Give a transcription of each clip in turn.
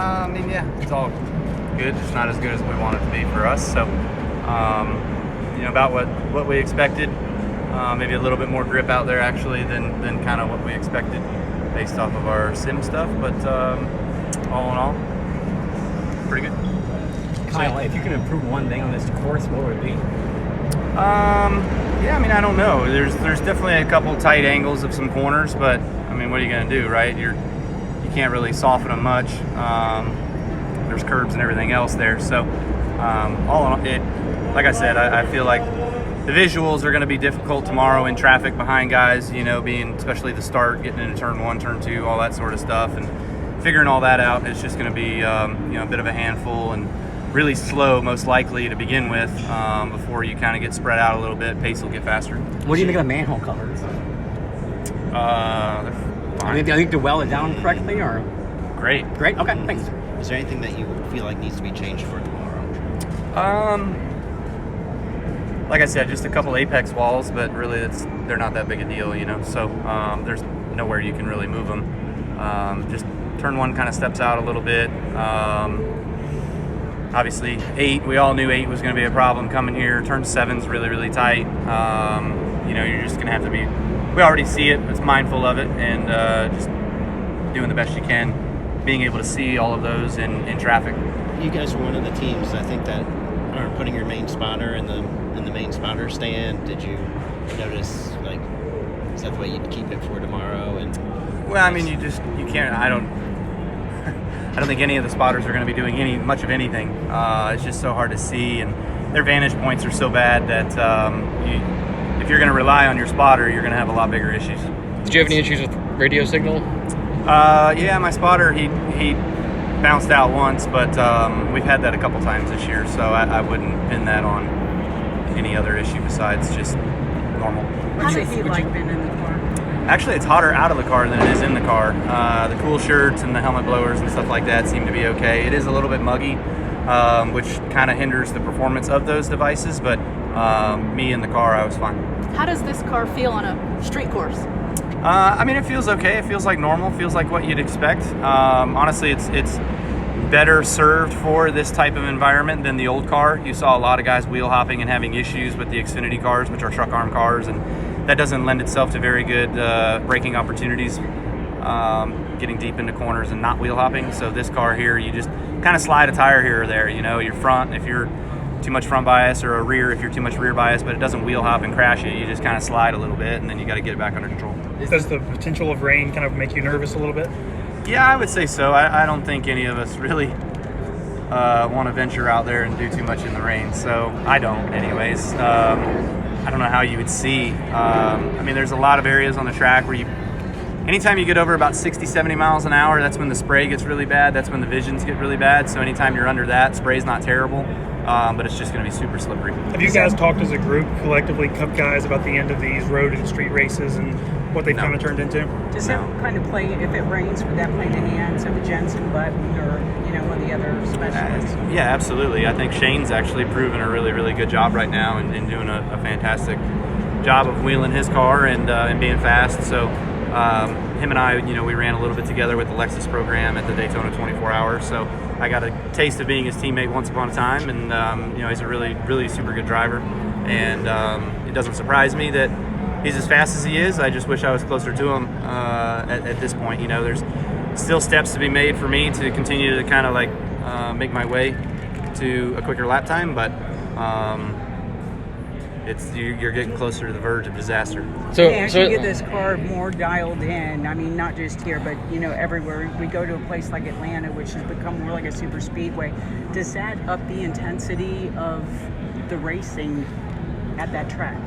I mean, yeah, it's all good. It's not as good as we want it to be for us. So, about what we expected. Maybe a little bit more grip out there actually than kind of what we expected based off of our sim stuff. But all in all, pretty good. Kyle, if you can improve one thing on this course, what would it be? Yeah, I mean, I don't know. There's definitely a couple tight angles of some corners, but I mean, what are you going to do, right? You can't really soften them much. There's curbs and everything else there. So all in all, like I said, I feel like the visuals are going to be difficult tomorrow in traffic behind guys, being especially the start, getting into turn 1, turn 2, all that sort of stuff, and figuring all that out. It's just going to be a bit of a handful and really slow, most likely, to begin with. Before you kind of get spread out a little bit, pace will get faster. What do you think of the manhole covers? I think to weld it down correctly, or great. Okay, thanks. Is there anything that you feel like needs to be changed for tomorrow? Like I said, just a couple apex walls, but really they're not that big a deal, So there's nowhere you can really move them. Just turn 1 kind of steps out a little bit. Obviously, 8, we all knew 8 was going to be a problem coming here. Turn 7's really, really tight. You're just going to have to be, we already see it, it's mindful of it, and just doing the best you can, being able to see all of those in traffic. You guys were one of the teams, I think, that are putting your main spotter in the main spotter stand. Did you notice, is that the way you'd keep it for tomorrow? Well, I mean, you can't. I don't think any of the spotters are going to be doing much of anything. It's just so hard to see, and their vantage points are so bad that if you're going to rely on your spotter, you're going to have a lot bigger issues. Did you have any issues with radio signal? Yeah, my spotter, he bounced out once, but we've had that a couple times this year, so I wouldn't pin that on any other issue besides just normal. How does he like being in the car? Actually, it's hotter out of the car than it is in the car. The cool shirts and the helmet blowers and stuff like that seem to be okay. It is a little bit muggy, which kind of hinders the performance of those devices, but me in the car, I was fine. How does this car feel on a street course? I mean, it feels okay. It feels like normal. It feels like what you'd expect. Honestly, it's better served for this type of environment than the old car. You saw a lot of guys wheel hopping and having issues with the Xfinity cars, which are truck arm cars, and that doesn't lend itself to very good braking opportunities, getting deep into corners and not wheel hopping. So this car here, you just kind of slide a tire here or there. Your front, if you're too much front bias, or a rear if you're too much rear bias, but it doesn't wheel hop and crash it. You just kind of slide a little bit, and then you got to get it back under control. Does the potential of rain kind of make you nervous a little bit? Yeah, I would say so. I don't think any of us really want to venture out there and do too much in the rain, so I don't anyways. I don't know how you would see. I mean, there's a lot of areas on the track where anytime you get over about 60, 70 miles an hour, that's when the spray gets really bad. That's when the visions get really bad. So anytime you're under that, spray's not terrible, but it's just going to be super slippery. Have you guys talked as a group, collectively, Cup guys, about the end of these road and street races and what they've kind of turned into? Does that kind of play, if it rains, would that play in the hands of Jensen Button or, one of the other specialists? Yeah, absolutely. I think Shane's actually proven a really, really good job right now and doing a fantastic job of wheeling his car and being fast. So him and I, we ran a little bit together with the Lexus program at the Daytona 24 Hours. So I got a taste of being his teammate once upon a time, and he's a really, really super good driver. And it doesn't surprise me that he's as fast as he is. I just wish I was closer to him at this point. There's still steps to be made for me to continue to kind of make my way to a quicker lap time, but you're getting closer to the verge of disaster. So as you get this car more dialed in, I mean, not just here, but everywhere. We go to a place like Atlanta, which has become more like a super speedway. Does that up the intensity of the racing at that track?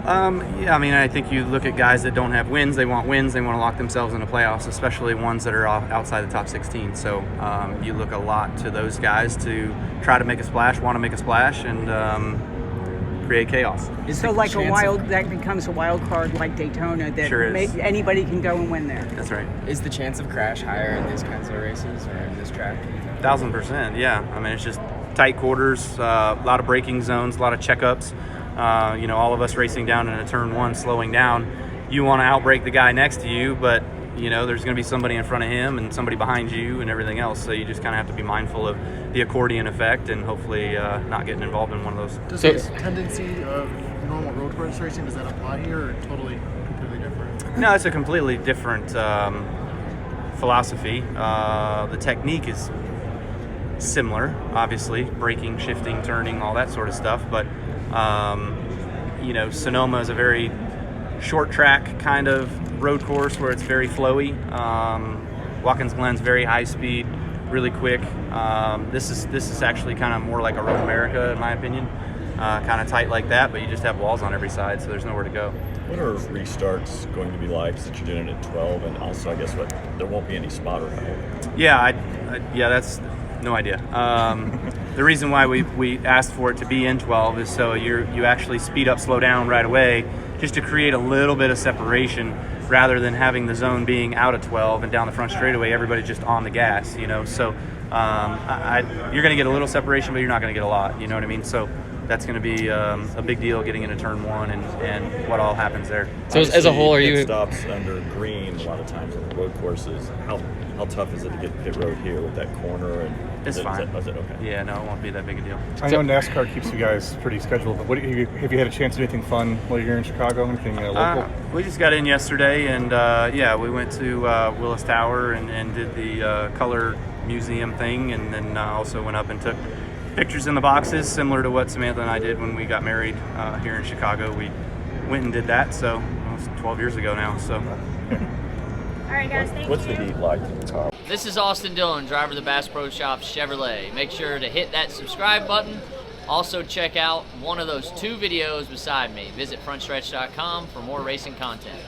Yeah, I mean, I think you look at guys that don't have wins. They want wins. They want to lock themselves into playoffs, especially ones that are outside the top 16. So you look a lot to those guys to try to make a splash, want to make a splash, and create chaos. So like that becomes a wild card like Daytona that sure is. Anybody can go and win there. That's right. Is the chance of crash higher in these kinds of races or in this track? 1,000%, yeah. I mean, it's just tight quarters, a lot of braking zones, a lot of checkups. All of us racing down in a turn 1, slowing down. You want to outbrake the guy next to you, but you know, there's going to be somebody in front of him and somebody behind you and everything else. So you just kind of have to be mindful of the accordion effect and hopefully not getting involved in one of those. Does this tendency of normal road course racing, does that apply here or totally completely different? No, it's a completely different philosophy. The technique is similar, obviously, braking, shifting, turning, all that sort of stuff. But, you know, Sonoma is a very short track kind of road course where it's very flowy. Watkins Glen's very high speed, really quick. This is actually kind of more like a Road America, in my opinion. Kind of tight like that, but you just have walls on every side, so there's nowhere to go. What are restarts going to be like since you're doing it at 12? And also, I guess there won't be any spotter help. Yeah, yeah, that's no idea. The reason why we asked for it to be in 12 is so you actually speed up, slow down right away, just to create a little bit of separation, rather than having the zone being out of 12 and down the front straightaway, everybody just on the gas, you know. So you're going to get a little separation, but you're not going to get a lot, you know what I mean? So that's going to be a big deal getting into turn one and what all happens there. So as a whole, are pit you stops under green a lot of times on the road courses? How tough is it to get pit road here with that corner? And It's fine. Is it okay? Yeah, no, it won't be that big a deal. I know NASCAR keeps you guys pretty scheduled, but have you had a chance to do anything fun while you're here in Chicago? Anything local? We just got in yesterday, and yeah, we went to Willis Tower and did the color museum thing, and then also went up and took pictures in the boxes, similar to what Samantha and I did when we got married here in Chicago. We went and did that, so it was 12 years ago now. So. All right, guys, thank What's you. the heat like? This is Austin Dillon, driver of the Bass Pro Shops Chevrolet. Make sure to hit that subscribe button. Also check out one of those 2 videos beside me. Visit frontstretch.com for more racing content.